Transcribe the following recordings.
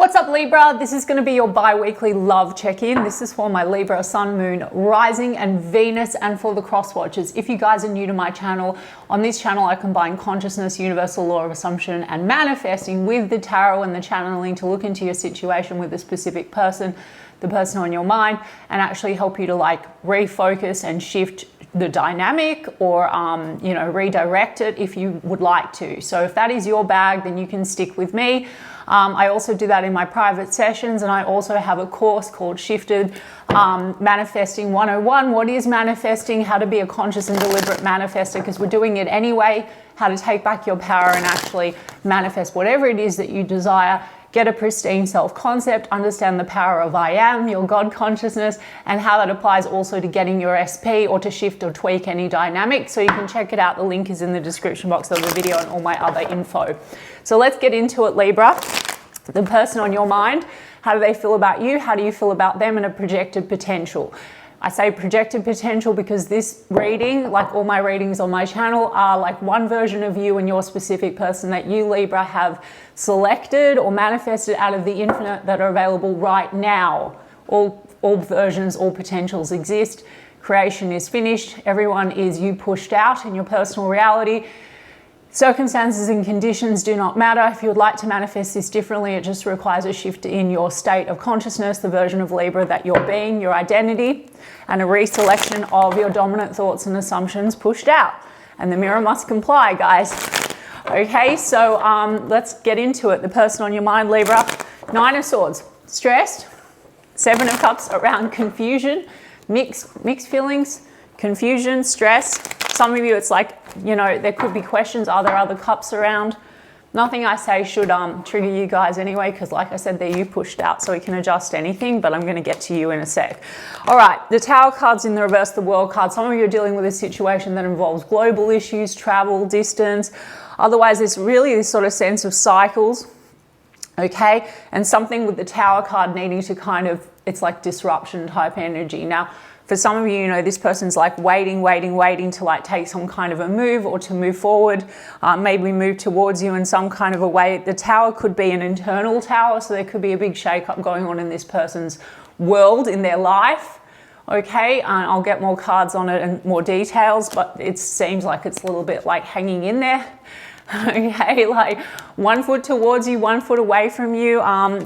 What's up, Libra? This is going to be your bi-weekly love check-in. This is for my Libra Sun, Moon, Rising and Venus, and for the cross watchers. If you guys are new to my channel, on this channel I combine consciousness, universal law of assumption, and manifesting with the tarot and the channeling to look into your situation with a specific person, the person on your mind, and actually help you to refocus and shift the dynamic or redirect it if you would like to. So if that is your bag, then you can stick with me. I also do that in my private sessions, and I also have a course called Shifted Manifesting 101. What is manifesting? How to be a conscious and deliberate manifester, because we're doing it anyway. How to take back your power and actually manifest whatever it is that you desire. Get a pristine self-concept, understand the power of I am, your God consciousness, and how that applies also to getting your SP or to shift or tweak any dynamic. So you can check it out. The link is in the description box of the video and all my other info. So let's get into it, Libra. The person on your mind, how do they feel about you? How do you feel about them? And a projected potential. I say projected potential because this reading, like all my readings on my channel, are like one version of you and your specific person that you, Libra, have selected or manifested out of the infinite that are available right now. All versions, all potentials exist. Creation is finished. Everyone is you pushed out in your personal reality. Circumstances and conditions do not matter. If you would like to manifest this differently, it just requires a shift in your state of consciousness, the version of Libra that you're being, your identity, and a reselection of your dominant thoughts and assumptions pushed out. And the mirror must comply, guys. Okay, so let's get into it. The person on your mind, Libra. 9 of Swords, stressed. 7 of Cups around confusion, mixed feelings, confusion, stress. Some of you, it's like, there could be questions. Are there other cups around? Nothing I say should trigger you guys anyway, because like I said, they're you pushed out, so we can adjust anything, but I'm going to get to you in a sec. All right, the Tower card's in the reverse, the World card. Some of you are dealing with a situation that involves global issues, travel, distance. Otherwise, there's really this sort of sense of cycles, okay? And something with the Tower card needing to it's like disruption type energy. Now, for some of you, this person's like waiting to take some kind of a move or to move forward, maybe move towards you in some kind of a way. The Tower could be an internal tower, so there could be a big shake-up going on in this person's world, in their life, okay? I'll get more cards on it and more details, but it seems like it's a little bit like hanging in there. Okay, like 1 foot towards you, 1 foot away from you,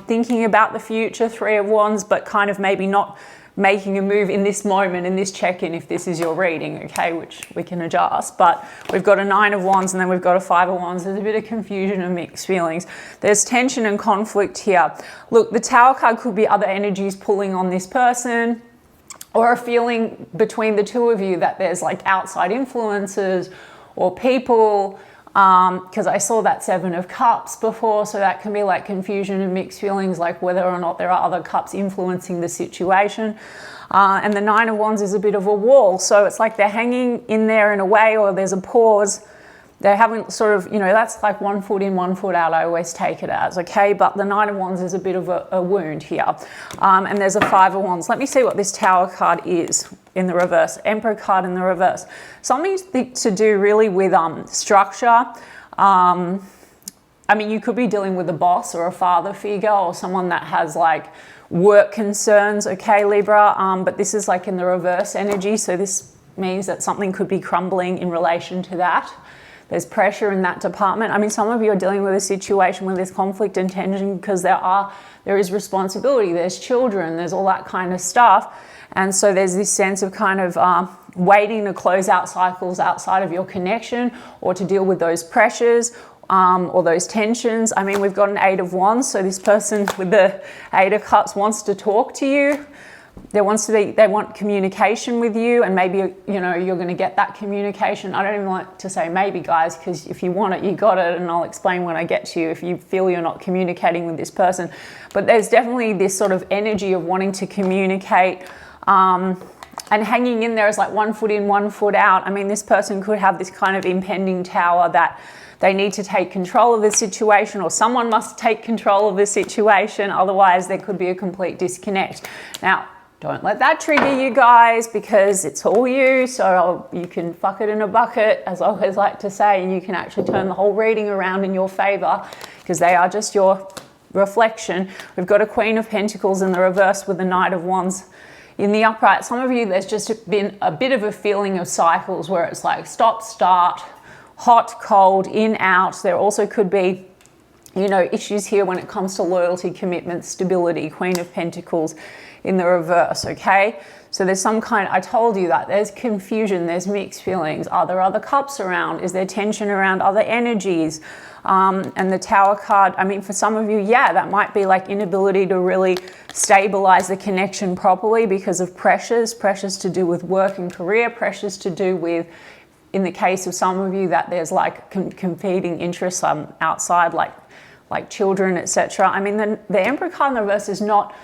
thinking about the future, 3 of Wands, but kind of maybe not making a move in this moment, in this check-in, if this is your reading, okay, which we can adjust. But we've got a 9 of Wands and then we've got a 5 of Wands. There's a bit of confusion and mixed feelings. There's tension and conflict here. Look, the Tower card could be other energies pulling on this person, or a feeling between the two of you that there's like outside influences or people, because I saw that 7 of Cups before, so that can be like confusion and mixed feelings, like whether or not there are other cups influencing the situation. And the 9 of Wands is a bit of a wall, so it's like they're hanging in there in a way, or there's a pause. They haven't that's like 1 foot in, 1 foot out, I always take it as, okay? But the 9 of Wands is a bit of a wound here. And there's a 5 of Wands. Let me see what this Tower card is in the reverse. Emperor card in the reverse. Something to do really with structure. You could be dealing with a boss or a father figure or someone that has like work concerns, okay, Libra? But this is like in the reverse energy, so this means that something could be crumbling in relation to that. There's pressure in that department. Some of you are dealing with a situation where there's conflict and tension because there is responsibility, there's children, there's all that kind of stuff. And so there's this sense of waiting to close out cycles outside of your connection, or to deal with those pressures or those tensions. We've got an 8 of Wands, so this person with the 8 of Cups wants to talk to you. They want communication with you, and maybe you're going to get that communication. I don't even like to say maybe, guys, because if you want it, you got it, and I'll explain when I get to you if you feel you're not communicating with this person. But there's definitely this sort of energy of wanting to communicate, and hanging in there is like 1 foot in, 1 foot out. This person could have this kind of impending tower that they need to take control of the situation, or someone must take control of the situation. Otherwise, there could be a complete disconnect. Now, don't let that trigger you guys, because it's all you. So you can fuck it in a bucket, as I always like to say, and you can actually turn the whole reading around in your favor, because they are just your reflection. We've got a Queen of Pentacles in the reverse with the Knight of Wands in the upright. Some of you, there's just been a bit of a feeling of cycles where it's like stop, start, hot, cold, in, out. There also could be, you know, issues here when it comes to loyalty, commitment, stability. Queen of Pentacles in the reverse, okay? So there's some kind, I told you that there's confusion, there's mixed feelings. Are there other cups around? Is there tension around other energies? And the Tower card, I mean, for some of you, yeah, that might be like inability to really stabilize the connection properly because of pressures to do with work and career, pressures to do with, in the case of some of you, that there's like competing interests outside, like children, etc. I mean, the Emperor card in the reverse is not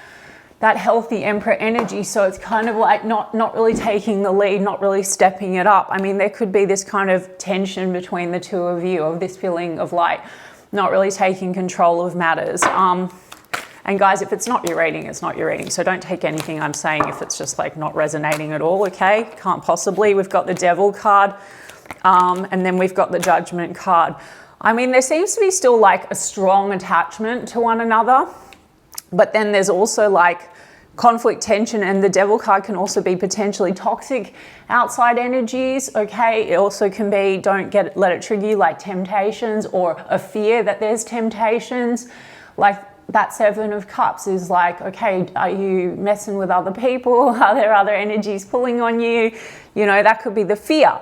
that healthy Emperor energy, so it's kind of like not really taking the lead, not really stepping it up. I mean, there could be this kind of tension between the two of you, of this feeling of like not really taking control of matters. And guys, if it's not your reading, it's not your reading. So don't take anything I'm saying if it's just like not resonating at all, okay? Can't possibly. We've got the Devil card, and then we've got the Judgment card. I mean, there seems to be still like a strong attachment to one another, but then there's also like conflict, tension, and the Devil card can also be potentially toxic outside energies, okay? It also can be, let it trigger you, like temptations or a fear that there's temptations. Like that Seven of Cups is like, okay, are you messing with other people? Are there other energies pulling on you? You know, that could be the fear.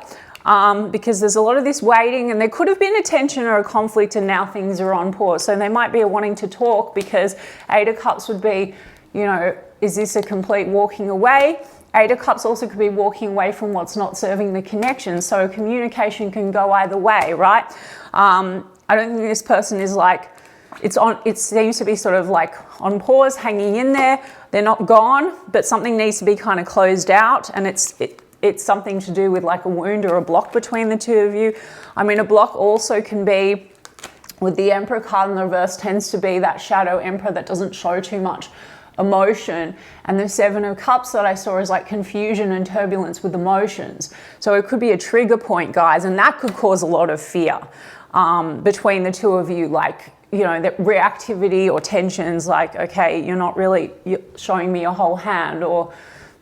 Because there's a lot of this waiting, and there could have been a tension or a conflict and now things are on pause. So they might be wanting to talk, because Eight of Cups would be, you know, is this a complete walking away? Eight of Cups also could be walking away from what's not serving the connection. So communication can go either way, right? I don't think this person is like, it seems to be sort of like on pause, hanging in there. They're not gone, but something needs to be kind of closed out, and it's something to do with like a wound or a block between the two of you. I mean, a block also can be, with the Emperor card in the reverse, tends to be that shadow Emperor that doesn't show too much emotion. And the Seven of Cups that I saw is like confusion and turbulence with emotions. So it could be a trigger point, guys, and that could cause a lot of fear between the two of you. Like, you know, that reactivity or tensions, like, okay, you're showing me your whole hand, or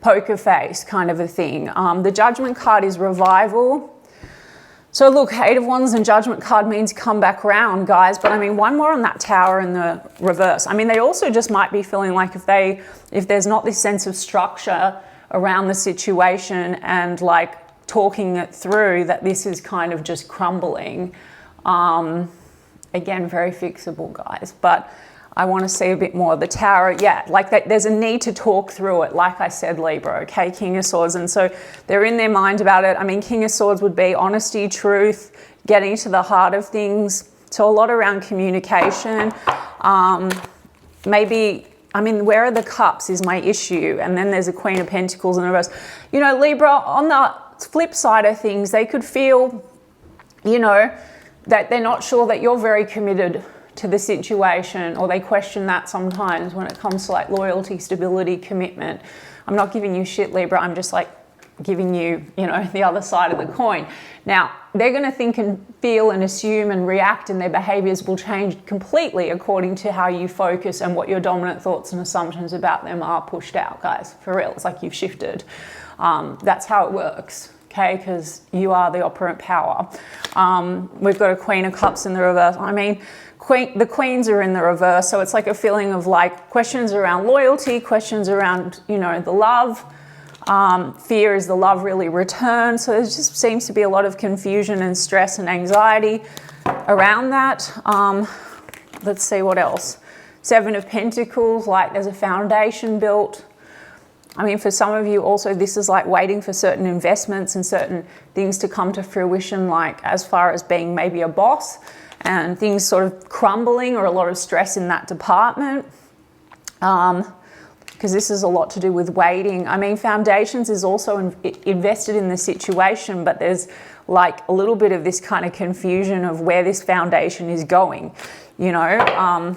poker face kind of a thing. The Judgment card is revival. So look, Eight of Wands and Judgment card means come back round, guys. But I mean, one more on that Tower in the reverse. I mean, they also just might be feeling like if there's not this sense of structure around the situation and like talking it through, that this is kind of just crumbling. Again, very fixable, guys. But I want to see a bit more. The Tower, yeah, like that, there's a need to talk through it. Like I said, Libra, okay, King of Swords. And so they're in their mind about it. I mean, King of Swords would be honesty, truth, getting to the heart of things. So a lot around communication. Maybe, I mean, where are the cups is my issue. And then there's a Queen of Pentacles in the reverse. You know, Libra, on the flip side of things, they could feel, you know, that they're not sure that you're very committed to the situation, or they question that sometimes when it comes to like loyalty, stability, commitment. I'm not giving you shit, Libra. I'm just like giving you, you know, the other side of the coin. Now, they're going to think and feel and assume and react, and their behaviors will change completely according to how you focus and what your dominant thoughts and assumptions about them are pushed out, guys. For real, it's like you've shifted. That's how it works. Okay, because you are the operant power. We've got a Queen of Cups in the reverse. I mean, the Queens are in the reverse, so it's like a feeling of like questions around loyalty, questions around, you know, the love. Fear, is the love really returned? So there just seems to be a lot of confusion and stress and anxiety around that. Let's see what else. Seven of Pentacles, like there's a foundation built. I mean, for some of you also, this is like waiting for certain investments and certain things to come to fruition, like as far as being maybe a boss, and things sort of crumbling, or a lot of stress in that department. Because this is a lot to do with waiting. I mean, foundations is also invested in the situation, but there's like a little bit of this kind of confusion of where this foundation is going, you know.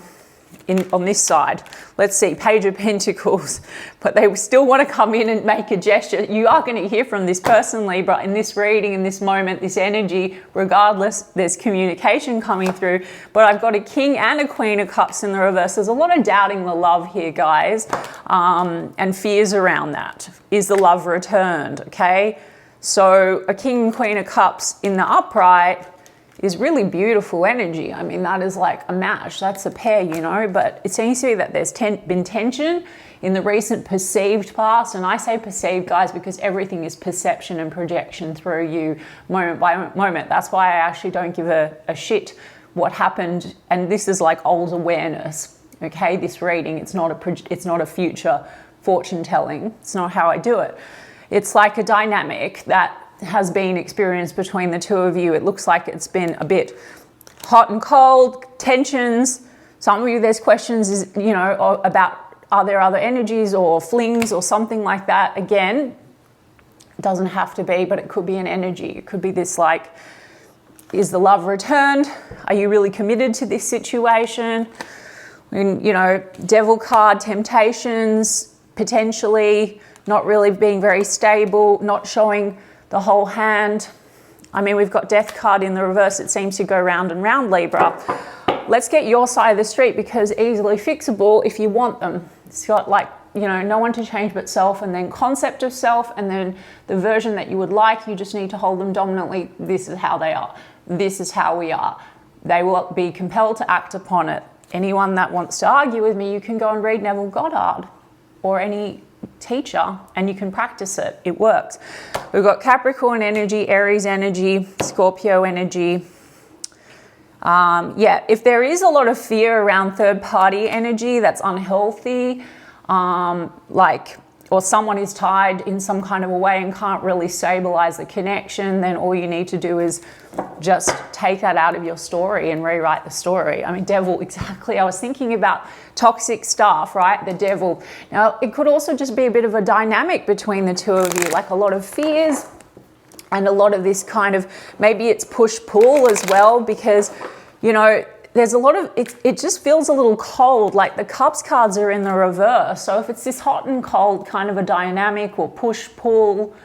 on this side. Let's see, Page of Pentacles, but they still want to come in and make a gesture. You are going to hear from this person, Libra, in this reading, in this moment, this energy. Regardless, there's communication coming through, but I've got a King and a Queen of Cups in the reverse. There's a lot of doubting the love here, guys, and fears around that. Is the love returned? Okay, so a King and Queen of Cups in the upright is really beautiful energy. I mean, that is like a match. That's a pair, you know, but it seems to be that there's been tension in the recent perceived past. And I say perceived, guys, because everything is perception and projection through you moment by moment. That's why I actually don't give a shit what happened. And this is like old awareness, okay? This reading, it's not a future fortune telling. It's not how I do it. It's like a dynamic that has been experienced between the two of you. It looks like it's been a bit hot and cold, tensions. Some of you, there's questions, you know, about are there other energies or flings or something like that. Again, it doesn't have to be, but it could be an energy. It could be this like, is the love returned? Are you really committed to this situation? And, you know, Devil card, temptations, potentially not really being very stable, not showing the whole hand. I mean, we've got Death card in the reverse. It seems to go round and round, Libra. Let's get your side of the street, because easily fixable if you want them. It's got like, you know, no one to change but self, and then concept of self, and then the version that you would like. You just need to hold them dominantly. This is how they are. This is how we are. They will be compelled to act upon it. Anyone that wants to argue with me, you can go and read Neville Goddard or any teacher, and you can practice it. It works. We've got Capricorn energy, Aries energy, Scorpio energy. Yeah, if there is a lot of fear around third party energy that's unhealthy, or someone is tied in some kind of a way and can't really stabilize the connection, then all you need to do is just take that out of your story and rewrite the story. I mean, Devil, exactly. I was thinking about toxic stuff, right? The Devil. Now, it could also just be a bit of a dynamic between the two of you, like a lot of fears and a lot of this kind of, maybe it's push-pull as well, because, you know, there's a lot of, it just feels a little cold, like the Cups cards are in the reverse. So if it's this hot and cold kind of a dynamic or push-pull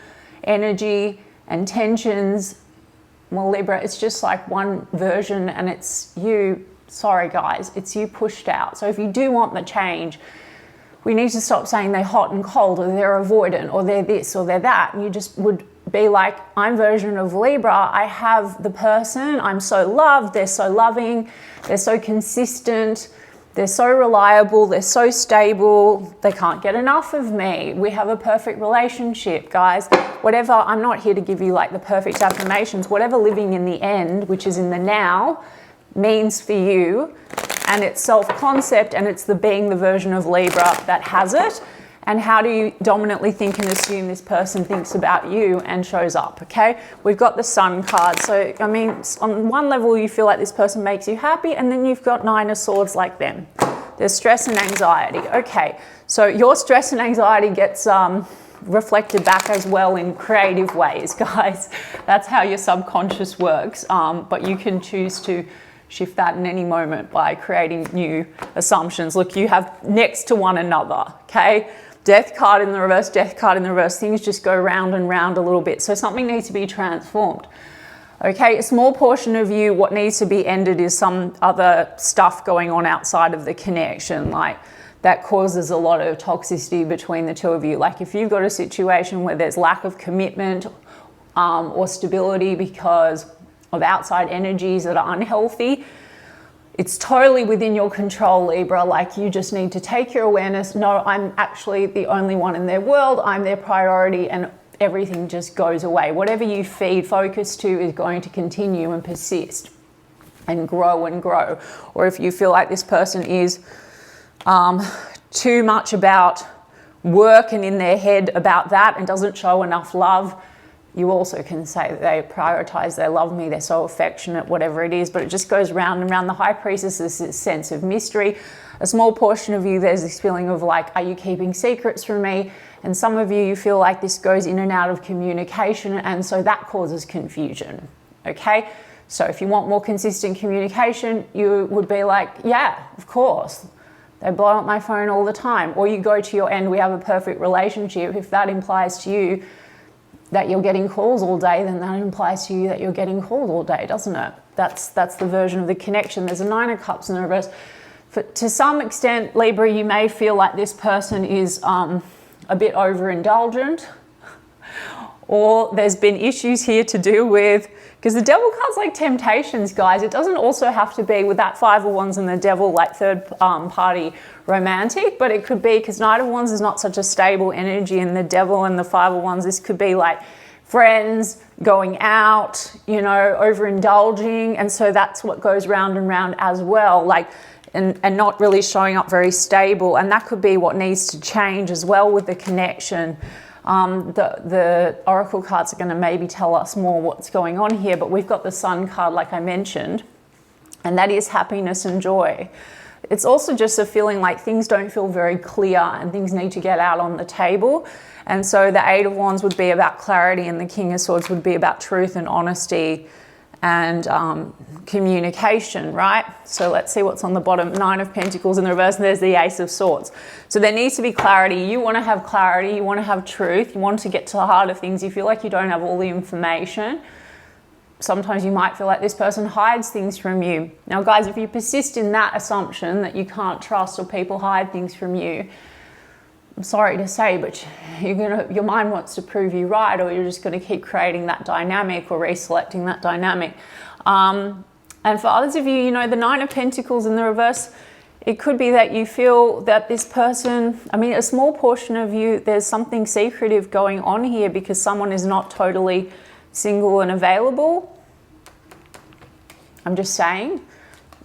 energy and tensions, well, Libra, it's just like one version, and it's you, sorry guys, it's you pushed out. So if you do want the change, we need to stop saying they're hot and cold, or they're avoidant, or they're this, or they're that. And you just would be like, I'm version of Libra. I have the person, I'm so loved, they're so loving, they're so consistent, they're so reliable, they're so stable, they can't get enough of me. We have a perfect relationship, guys. Whatever, I'm not here to give you like the perfect affirmations. Whatever living in the end, which is in the now, means for you, and it's self-concept, and it's the being the version of Libra that has it. And how do you dominantly think and assume this person thinks about you and shows up, okay? We've got the Sun card. So, I mean, on one level, you feel like this person makes you happy, and then you've got Nine of Swords like them. There's stress and anxiety. Okay, so your stress and anxiety gets reflected back as well in creative ways, guys. That's how your subconscious works, but you can choose to shift that in any moment by creating new assumptions. Look, you have next to one another, okay? Death card in the reverse, Death card in the reverse. Things just go round and round a little bit. So something needs to be transformed. Okay, a small portion of you, what needs to be ended is some other stuff going on outside of the connection. Like that causes a lot of toxicity between the two of you. Like if you've got a situation where there's lack of commitment or stability because of outside energies that are unhealthy, it's totally within your control, Libra. Like you just need to take your awareness. No, I'm actually the only one in their world. I'm their priority, and everything just goes away. Whatever you feed focus to is going to continue and persist and grow and grow. Or if you feel like this person is too much about work and in their head about that and doesn't show enough love, you also can say that they prioritize, they love me, they're so affectionate, whatever it is, but it just goes round and round. The High Priestess is this sense of mystery. A small portion of you, there's this feeling of like, are you keeping secrets from me? And some of you feel like this goes in and out of communication, and so that causes confusion, okay? So if you want more consistent communication, you would be like, yeah, of course. They blow up my phone all the time. Or you go to your end, we have a perfect relationship. If that implies to you that you're getting calls all day, then that implies to you that you're getting calls all day, doesn't it? That's the version of the connection. There's a 9 of Cups in the reverse. To some extent, Libra, you may feel like this person is a bit overindulgent, or there's been issues here to do with, because the Devil card's like temptations, guys. It doesn't also have to be with that 5 of Wands and the Devil, like third party romantic, but it could be, because Knight of Wands is not such a stable energy, and the Devil and the 5 of Wands, this could be like friends, going out, you know, overindulging. And so that's what goes round and round as well, like, and not really showing up very stable. And that could be what needs to change as well with the connection. The Oracle cards are going to maybe tell us more what's going on here, but we've got the Sun card, like I mentioned, and that is happiness and joy. It's also just a feeling like things don't feel very clear and things need to get out on the table. And so the 8 of Wands would be about clarity, and the King of Swords would be about truth and honesty and communication, right? So let's see what's on the bottom. 9 of Pentacles in the reverse, and there's the Ace of Swords. So there needs to be clarity. You want to have clarity, you want to have truth, you want to get to the heart of things. You feel like you don't have all the information. Sometimes you might feel like this person hides things from you. Now, guys, if you persist in that assumption that you can't trust or people hide things from you, I'm sorry to say, but your mind wants to prove you right, or you're just going to keep creating that dynamic or reselecting that dynamic. And for others of you, you know, the 9 of Pentacles in the reverse, it could be that you feel that this person, I mean, a small portion of you, there's something secretive going on here because someone is not totally single and available. I'm just saying.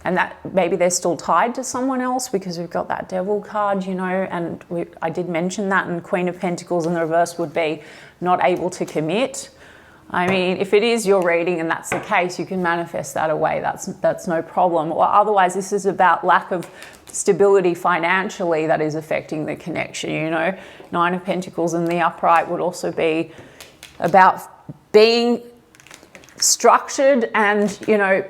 And that maybe they're still tied to someone else because we've got that Devil card, you know, and I did mention that, and Queen of Pentacles in the reverse would be not able to commit. I mean, if it is your reading and that's the case, you can manifest that away. That's no problem. Or otherwise, this is about lack of stability financially that is affecting the connection, you know. 9 of Pentacles in the upright would also be about being structured and, you know,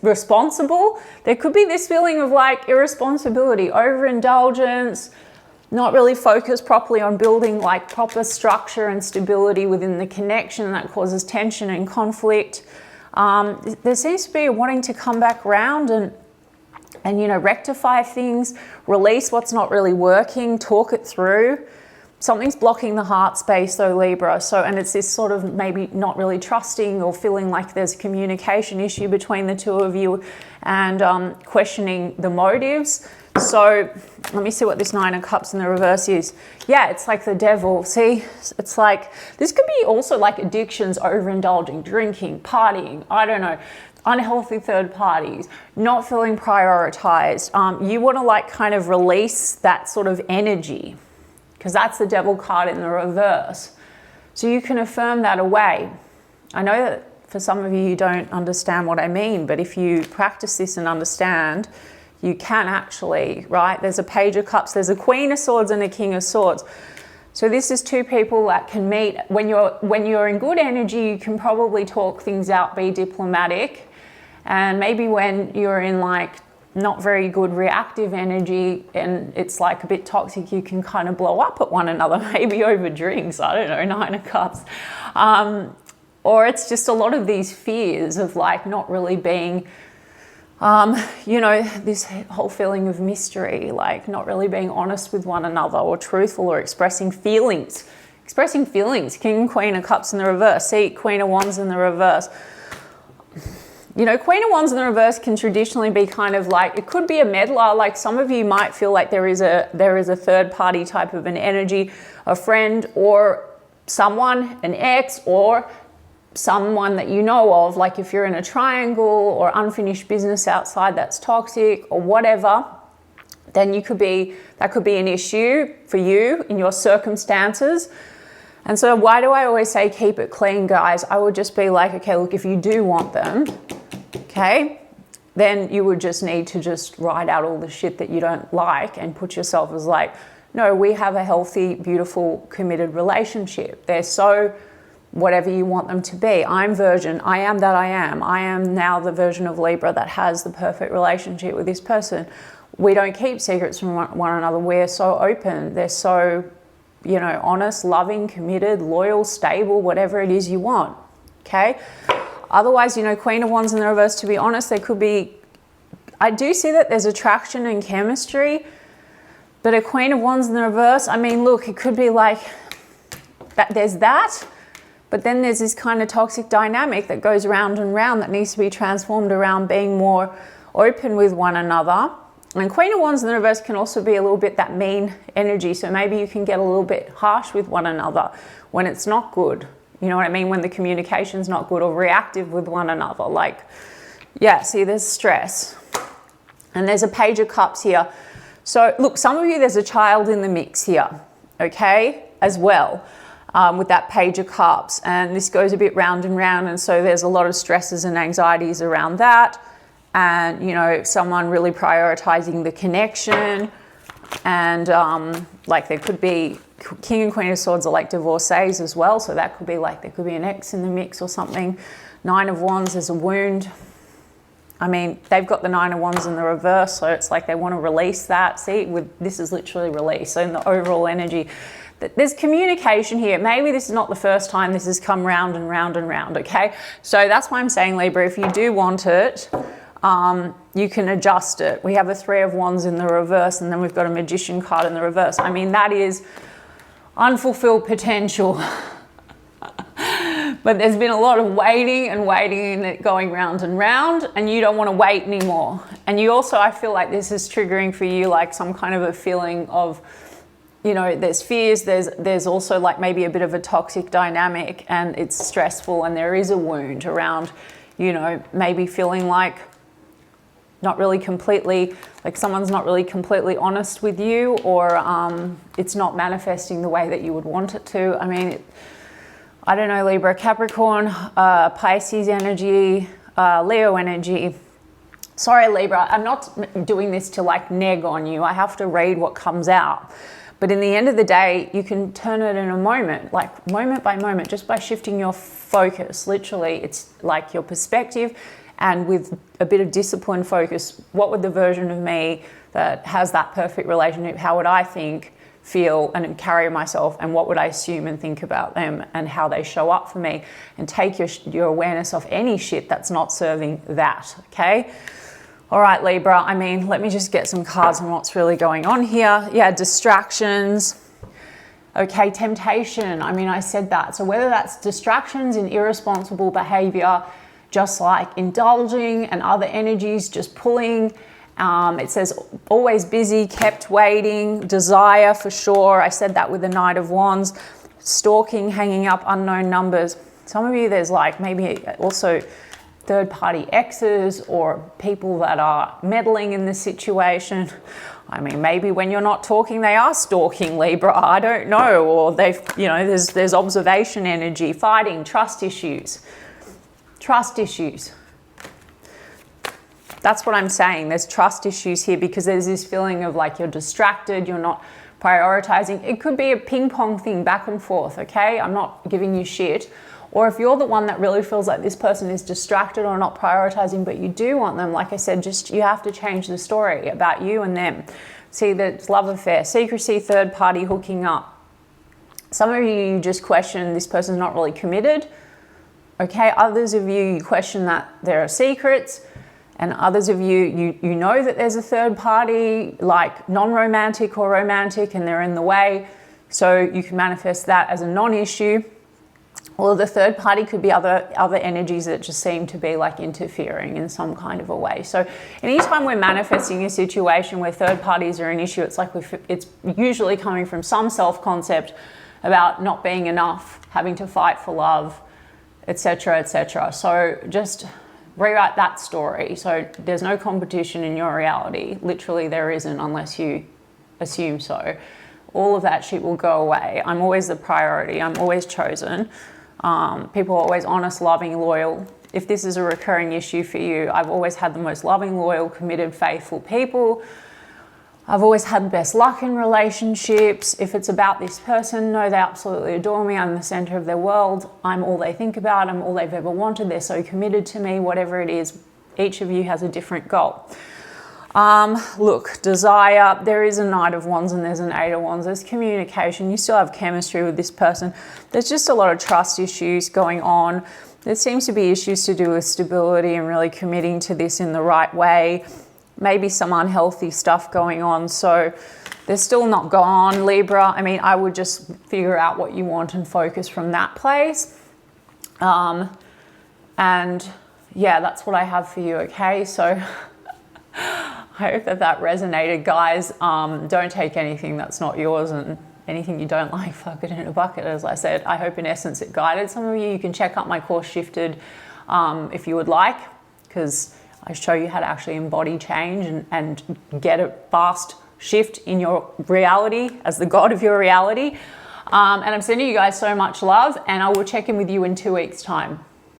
responsible. There could be this feeling of like irresponsibility, overindulgence, not really focused properly on building like proper structure and stability within the connection. That causes tension and conflict. There seems to be wanting to come back around and you know, rectify things, release what's not really working, talk it through. Something's blocking the heart space though, Libra. So, and it's this sort of maybe not really trusting or feeling like there's a communication issue between the two of you, and questioning the motives. So let me see what this 9 of Cups in the reverse is. Yeah, it's like the Devil. See, it's like, this could be also like addictions, overindulging, drinking, partying, I don't know, unhealthy third parties, not feeling prioritized. You want to like kind of release that sort of energy, because that's the Devil card in the reverse. So you can affirm that away. I know that for some of you, you don't understand what I mean, but if you practice this and understand, you can actually, right? There's a Page of Cups, there's a Queen of Swords and a King of Swords. So this is two people that can meet. When you're in good energy, you can probably talk things out, be diplomatic. And maybe when you're in like not very good reactive energy and it's like a bit toxic, you can kind of blow up at one another, maybe over drinks, I don't know, 9 of Cups. Or it's just a lot of these fears of like not really being, you know, this whole feeling of mystery, like not really being honest with one another or truthful or expressing feelings. Expressing feelings, King and Queen of Cups in the reverse. See, Queen of Wands in the reverse. You know, Queen of Wands in the reverse can traditionally be kind of like, it could be a meddler. Like some of you might feel like there is a third party type of an energy, a friend or someone, an ex or someone that you know of. Like if you're in a triangle or unfinished business outside that's toxic or whatever, then that could be an issue for you in your circumstances. And so why do I always say keep it clean, guys? I would just be like, okay, look, if you do want them, okay, then you would just need to just write out all the shit that you don't like and put yourself as like, no, we have a healthy, beautiful, committed relationship. They're so whatever you want them to be. I'm Virgin. I am that I am. I am now the version of Libra that has the perfect relationship with this person. we don't keep secrets from one another. We're so open. They're so, you know, honest, loving, committed, loyal, stable, whatever it is you want, okay? Otherwise, you know, Queen of Wands in the reverse, to be honest, there could be, I do see that there's attraction and chemistry, but a Queen of Wands in the reverse, I mean, look, it could be like, that there's that, but then there's this kind of toxic dynamic that goes round and round that needs to be transformed around being more open with one another. And Queen of Wands in the reverse can also be a little bit that mean energy. So maybe you can get a little bit harsh with one another when it's not good. You know what I mean? When the communication's not good, or reactive with one another. Like, yeah, see, there's stress. And there's a Page of Cups here. So look, some of you, there's a child in the mix here, okay, as well, with that Page of Cups. And this goes a bit round and round. And so there's a lot of stresses and anxieties around that. And, you know, someone really prioritizing the connection. And like there could be King and Queen of Swords are like divorcees as well. So that could be like, there could be an ex in the mix or something. Nine of Wands, there's a wound. I mean, they've got the Nine of Wands in the reverse. So it's like they want to release that. See, this is literally release. So in the overall energy, there's communication here. Maybe this is not the first time this has come round and round and round, okay? So that's why I'm saying, Libra, if you do want it, you can adjust it. We have a Three of Wands in the reverse, and then we've got a Magician card in the reverse. I mean, that is unfulfilled potential. But there's been a lot of waiting and waiting and it going round and round, and you don't want to wait anymore. And you also, I feel like this is triggering for you like some kind of a feeling of, you know, there's fears, there's also like maybe a bit of a toxic dynamic, and it's stressful, and there is a wound around, you know, maybe feeling like not really completely, like someone's not really completely honest with you, or it's not manifesting the way that you would want it to. I mean, I don't know, Libra, Capricorn, Pisces energy, Leo energy. Sorry, Libra, I'm not doing this to like neg on you. I have to read what comes out. But in the end of the day, you can turn it in a moment, like moment by moment, just by shifting your focus. Literally, it's like your perspective, and with a bit of discipline focus, what would the version of me that has that perfect relationship, how would I think, feel, and carry myself, and what would I assume and think about them, and how they show up for me, and take your awareness off any shit that's not serving that, okay? All right, Libra, I mean, let me just get some cards on what's really going on here. Yeah, distractions. Okay, temptation. I mean, I said that. So whether that's distractions and irresponsible behavior, just like indulging, and other energies just pulling. It says always busy, kept waiting, desire for sure. I said that with the Knight of Wands. Stalking, hanging up unknown numbers. Some of you, there's like maybe also third-party exes, or people that are meddling in the situation. I mean, maybe when you're not talking, they are stalking, Libra. I don't know. Or they've, you know, there's observation energy, fighting, trust issues. Trust issues. That's what I'm saying. There's trust issues here, because there's this feeling of like you're distracted, you're not prioritizing. It could be a ping pong thing back and forth, okay? I'm not giving you shit. Or if you're the one that really feels like this person is distracted or not prioritizing, but you do want them, like I said, just you have to change the story about you and them. See, that's love affair, secrecy, third party, hooking up. Some of you just question this person's not really committed. Okay, others of you question that there are secrets, and others of you, you know that there's a third party, like non-romantic or romantic, and they're in the way. So you can manifest that as a non-issue. Or the third party could be other energies that just seem to be like interfering in some kind of a way. So anytime we're manifesting a situation where third parties are an issue, it's like it's usually coming from some self-concept about not being enough, having to fight for love, etc., etc. So just rewrite that story. So there's no competition in your reality. Literally there isn't, unless you assume so. All of that shit will go away. I'm always the priority. I'm always chosen. People are always honest, loving, loyal. If this is a recurring issue for you, I've always had the most loving, loyal, committed, faithful people. I've always had the best luck in relationships. If it's about this person, no, they absolutely adore me. I'm the center of their world. I'm all they think about. I'm all they've ever wanted. They're so committed to me, whatever it is. Each of you has a different goal. Look, desire, there is a Knight of Wands and there's an Eight of Wands. There's communication. You still have chemistry with this person. There's just a lot of trust issues going on. There seems to be issues to do with stability and really committing to this in the right way. Maybe some unhealthy stuff going on. So they're still not gone, Libra. I mean, I would just figure out what you want and focus from that place. And yeah, that's what I have for you, okay? So I hope that resonated, guys. Don't take anything that's not yours, and anything you don't like, fuck it in a bucket, as I said. I hope in essence it guided some of you. You can check out my course Shifted if you would like, because I show you how to actually embody change and get a fast shift in your reality as the god of your reality. And I'm sending you guys so much love, and I will check in with you in 2 weeks' time.